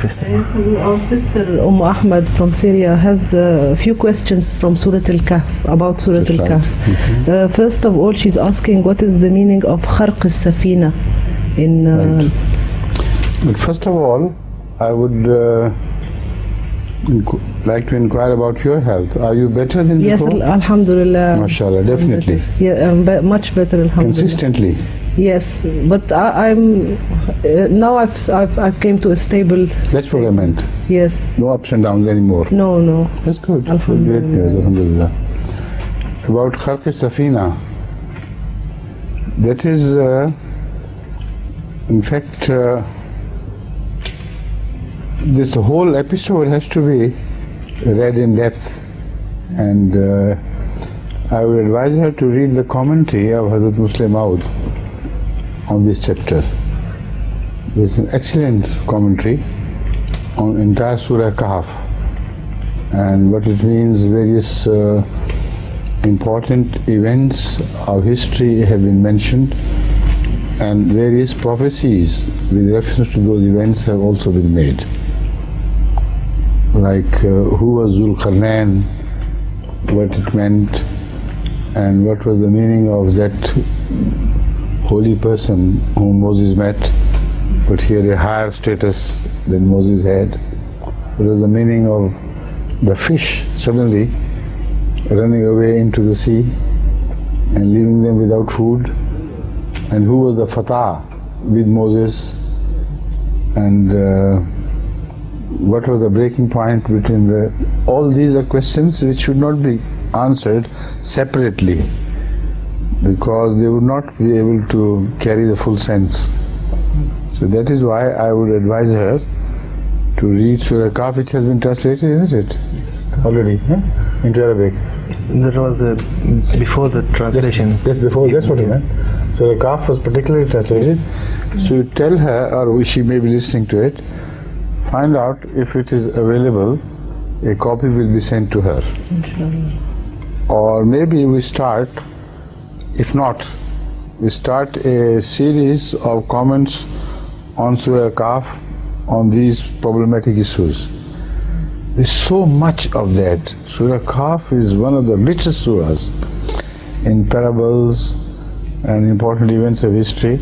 first. Our sister Ahmed from Syria has a few questions from Surah Kehef, about Surah Kehef. First of all, she's asking what is the meaning of Khalqe Safeena in... But first of all, I would like to inquire about your health. Are you better than before? Yes, alhamdulillah. MashaAllah, definitely. Yeah, much better, alhamdulillah. Consistently. Yes, but I'm now I've came to a stable. That's what I meant. Yes. No ups and downs anymore. No. That's good. Alhamdulillah. Great news, alhamdulillah. About Khalqe Safeena, that is, in fact, the whole episode has to be read in depth, and I would advise her to read the commentary of Hazrat Muslim on this chapter. There's an excellent commentary on entire Surah Kehef and what it means. Various important events of history have been mentioned, and various prophecies with reference to those events have also been made. Like who was Zulqarnain, what it meant, and what was the meaning of that holy person whom Moses met, but he had a higher status than Moses had. What was the meaning of the fish suddenly running away into the sea and leaving them without food, and who was the Fatah with Moses, and what was the breaking point between the... All these are questions which should not be answered separately, because they would not be able to carry the full sense. So that is why I would advise her to read Surah Kehef, which has been translated, isn't it? Yes. Already, into Arabic. There was before the translation. Yes, before, that's what I meant. Surah Kehef was particularly translated. So you tell her, or she may be listening to it, find out if it is available, a copy will be sent to her. Inshallah. Or maybe we start, if not, we start a series of comments on Surah Kehef on these problematic issues. There's so much of that. Surah Kehef is one of the richest surahs in parables and important events of history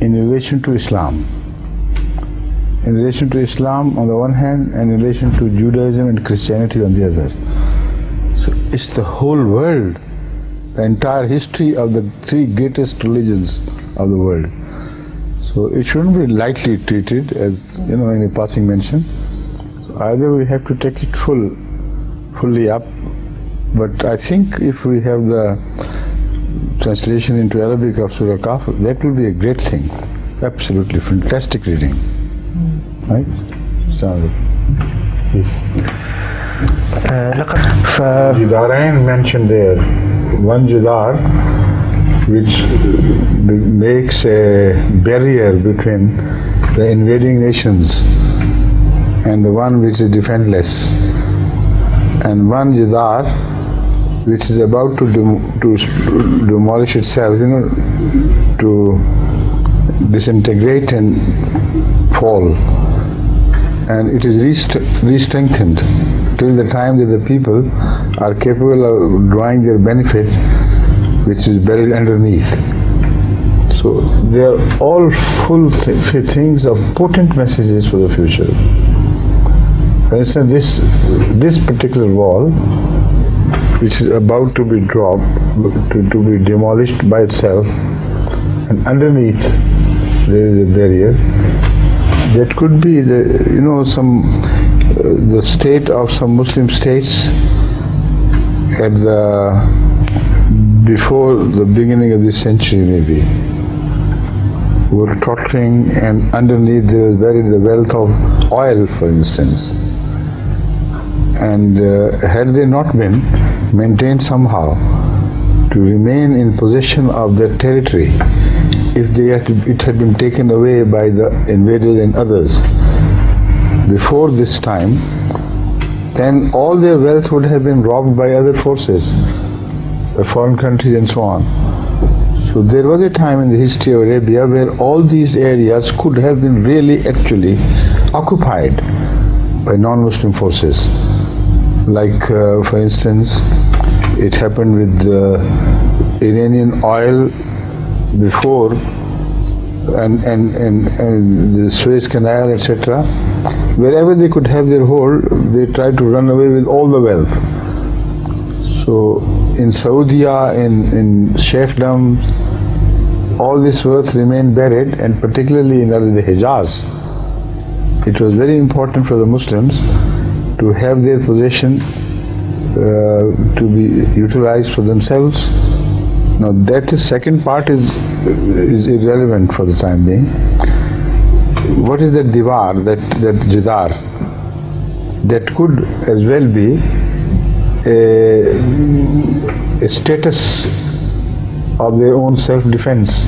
in relation to Islam. In relation to Islam on the one hand, and in relation to Judaism and Christianity on the other. So it's the whole world, the entire history of the three greatest religions of the world. So it shouldn't be lightly treated as, in a passing mention. So either we have to take it fully up, but I think if we have the translation into Arabic of Surah Kehef, that will be a great thing. Absolutely fantastic reading. Right? Sound. Yes. Jidarain mentioned there. One jidar which makes a barrier between the invading nations and the one which is defenseless, and one jidar which is about to demolish itself, to disintegrate and fall, and it is re-strengthened till the time that the people are capable of drawing their benefit, which is buried underneath. So they are all full things of potent messages for the future. For instance, this particular wall, which is about to be dropped, to be demolished by itself, and underneath there is a barrier. That could be the state of some Muslim states at before the beginning of this century, maybe, were tottering, and underneath there was buried the wealth of oil, for instance. And had they not been maintained somehow to remain in possession of their territory, if it had been taken away by the invaders and others before this time, then all their wealth would have been robbed by other forces, by foreign countries and so on. So there was a time in the history of Arabia where all these areas could have been really actually occupied by non-Muslim forces. Like for instance, it happened with Iranian oil before, and the Suez Canal, etc. Wherever they could have their hold, they tried to run away with all the wealth. So in Saudi, in Sheikhdom, all this wealth remained buried, and particularly in the Hijaz, it was very important for the Muslims to have their possession to be utilized for themselves. Now that is second part is irrelevant for the time being. What is that diwar, that jidar? That could as well be a status of their own self-defense,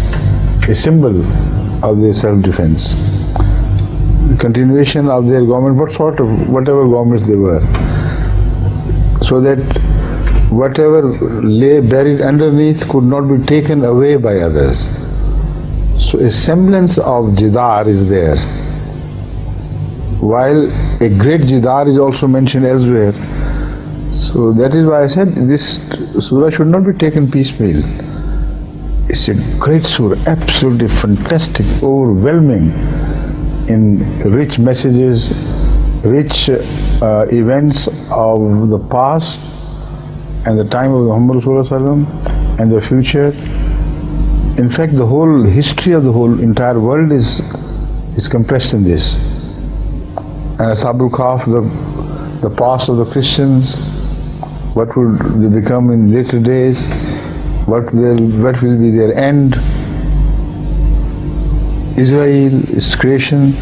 a symbol of their self-defense, continuation of their government, whatever governments they were, so that whatever lay buried underneath could not be taken away by others. So a semblance of jidar is there, while a great jidar is also mentioned elsewhere. So that is why I said this surah should not be taken piecemeal. It's a great surah, absolutely fantastic, overwhelming in rich messages, rich events of the past and the time of Muhammad Rasulullah and the future. In fact, the whole history of the whole entire world is compressed in this. And Ashabul Kahf, the past of the Christians, what would they become in later days, what will be their end, Israel, its creation,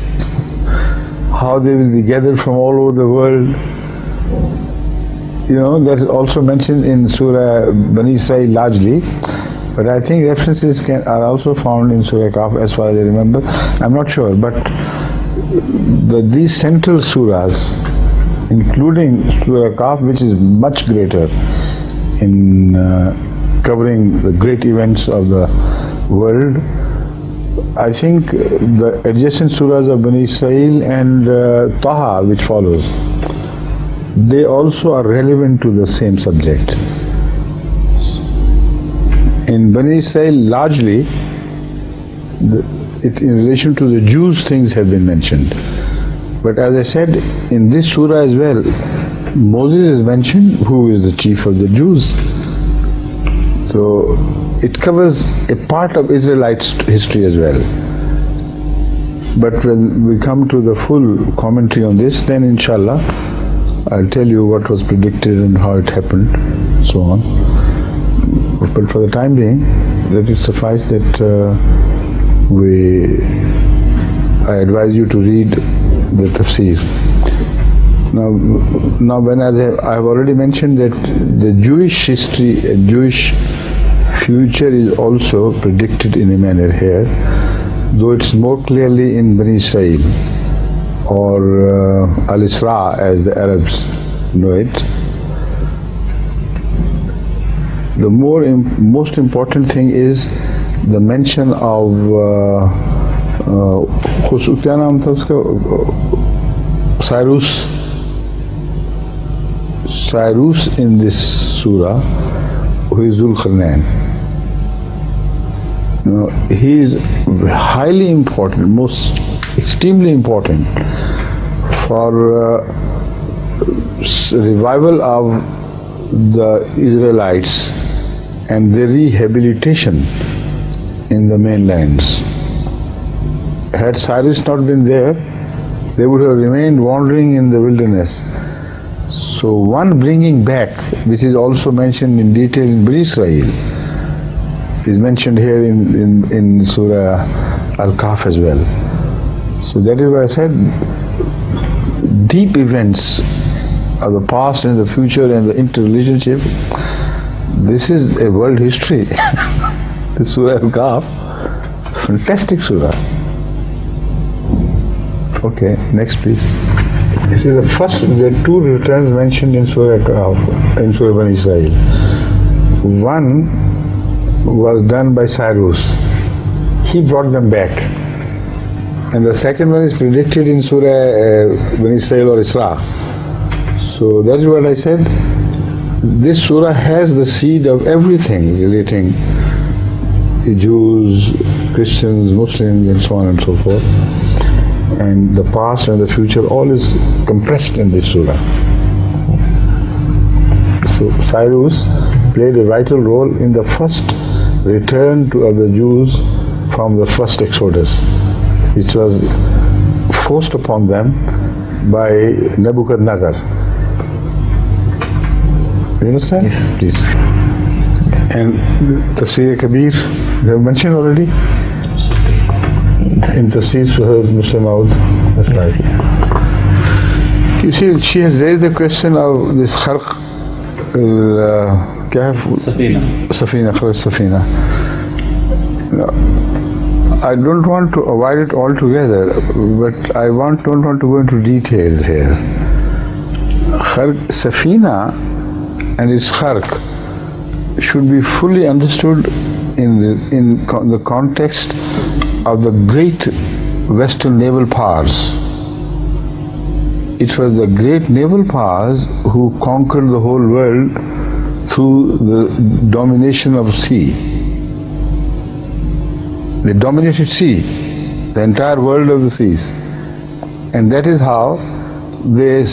how they will be gathered from all over the world. That is also mentioned in Surah Bani Israel largely, but I think references are also found in Surah Kehef as far as I remember. I'm not sure, but these central surahs, including Surah Kehef, which is much greater in covering the great events of the world, I think the adjacent surahs of Bani Israel and Taha, which follows, they also are relevant to the same subject. In Bani Israel, largely, in relation to the Jews, things have been mentioned. But as I said, in this surah as well, Moses is mentioned, who is the chief of the Jews. So it covers a part of Israelites' history as well. But when we come to the full commentary on this, then inshallah I'll tell you what was predicted and how it happened, so on. But for the time being, let it suffice that I advise you to read the tafsir. Now when I have already mentioned that the Jewish history, Jewish future is also predicted in a manner here, though it's more clearly in Bani Israel, or Al-Isra as the Arabs know it. The most important thing is the mention of Cyrus in this surah, who is Zulqarnain. He is highly important, extremely important for revival of the Israelites and their rehabilitation in the mainlands. Had Cyrus not been there, they would have remained wandering in the wilderness. So one bringing back, which is also mentioned in detail in Bani Israel, is mentioned here in Surah Al-Kahf as well. So that is why I said deep events of the past and the future and the interrelationship. This is a world history. This Surah Al-Kahf, fantastic surah. Okay, next please. This is the two returns mentioned in Surah Kehef, in Surah Bani Israel. One was done by Cyrus. He brought them back. And the second one is predicted in Surah Bani Israel or Isra. So that's what I said. This surah has the seed of everything relating to Jews, Christians, Muslims, and so on and so forth. And the past and the future, all is compressed in this surah. So Cyrus played a vital role in the first return of the Jews from the first exodus, which was forced upon them by Nebuchadnezzar. You understand? Yes. Please. And Tafsir Kabir, you have mentioned already? In Tafsir Surah Muslim. That's right. You see, she has raised the question of this Khalqe Safeena, Khalqe Safeena. I don't want to avoid it altogether, but I don't want to go into details here. Khalqe Safeena and its Khalq should be fully understood in the context of the great Western naval powers. It was the great naval powers who conquered the whole world through the domination of sea. They dominated sea, the entire world of the seas. And that is how they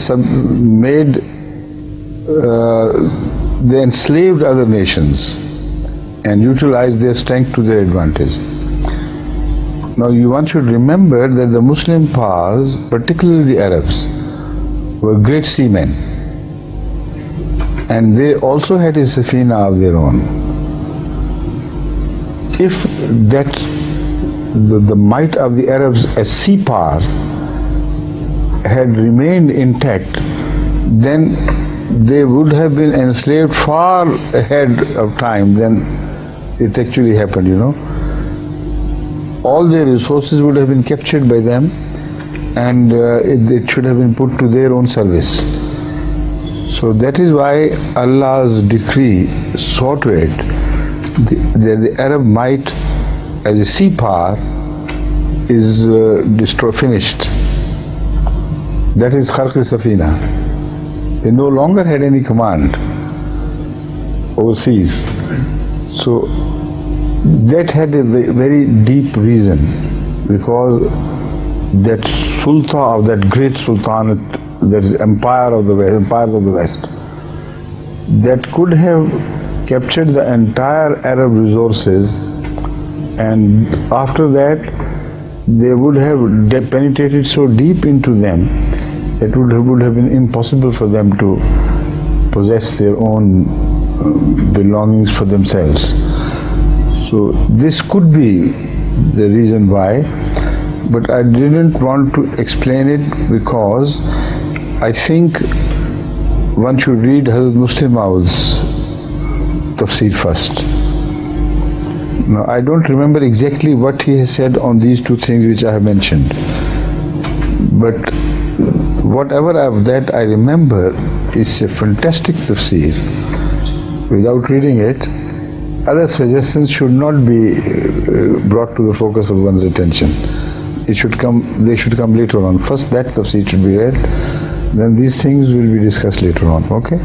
they enslaved other nations and utilized their strength to their advantage. Now one should remember that the Muslim powers, particularly the Arabs, were great seamen, and they also had a Safeena of their own. If the might of the Arabs as sea power had remained intact, then they would have been enslaved far ahead of time than it actually happened, you know. All their resources would have been captured by them, and it should have been put to their own service. So that is why Allah's decree saw to it that the Arab might as a sea power is finished. That is Khalqe Safeena. They no longer had any command overseas. So that had a very deep reason, because that Sultan of that great Sultanate, that is empires of the West, that could have captured the entire Arab resources, and after that they would have penetrated so deep into them that it would have been impossible for them to possess their own belongings for themselves. So this could be the reason why, but I didn't want to explain it because I think one should read Hazrat Muslim Maud's tafsir first. Now I don't remember exactly what he has said on these two things which I have mentioned, but whatever of that I remember is a fantastic tafsir. Without reading it, other suggestions should not be brought to the focus of one's attention. They should come later on. First that tafsir should be read, then these things will be discussed later on. Okay?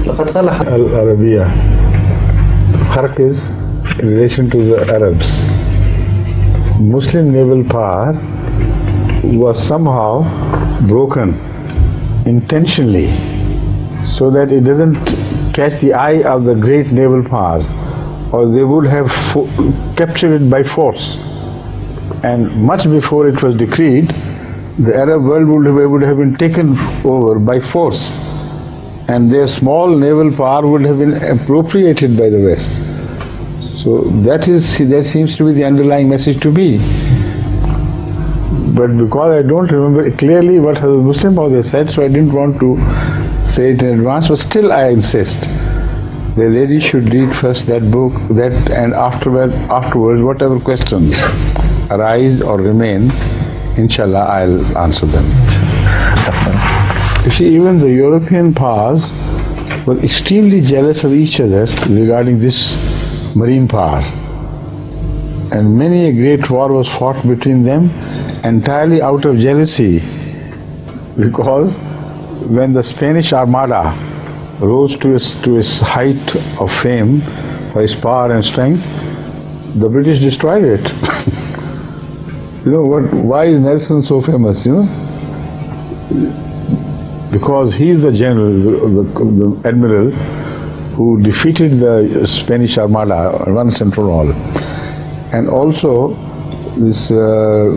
Al-Arabiya. Khalq is in relation to the Arabs. Muslim naval power was somehow broken intentionally so that it doesn't catch the eye of the great naval powers, or they would have captured it by force. And much before it was decreed, the Arab world would have been taken over by force, and their small naval power would have been appropriated by the West. So that seems to be the underlying message to be. But because I don't remember clearly what Hazrat Muslim Maud said, so I didn't want to say it in advance, but still I insist. The lady should read first that book, and afterwards whatever questions arise or remain, inshallah I'll answer them. You see, even the European powers were extremely jealous of each other regarding this marine power. and many a great war was fought between them entirely out of jealousy, because when the Spanish Armada rose to its height of fame for its power and strength, the British destroyed it. You know what? Why is Nelson so famous? You know, because he is the general, the admiral who defeated the Spanish Armada once and for all. And also this the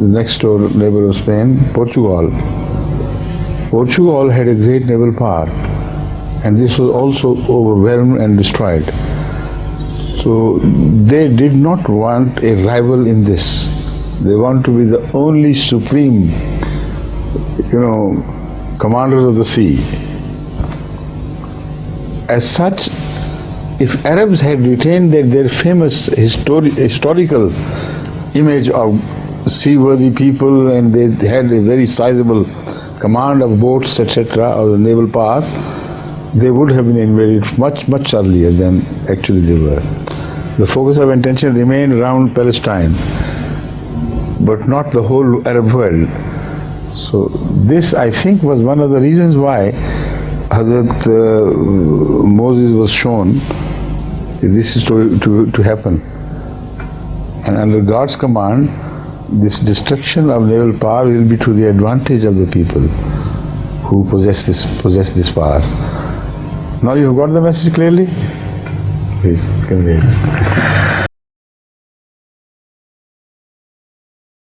next door neighbor of Spain, Portugal. Portugal had a great naval power, and this was also overwhelmed and destroyed. So they did not want a rival in this. They want to be the only supreme, commanders of the sea. As such, if Arabs had retained their famous historical image of seaworthy people, and they had a very sizable command of boats, etc., or the naval power, they would have been invaded much earlier than actually they were. The focus of attention remained around Palestine, but not the whole Arab world. So this, I think, was one of the reasons why Hazrat Moses was shown this is to happen. And under God's command, this destruction of naval power will be to the advantage of the people who possess this power. Now you have got the message clearly? Please, convey it.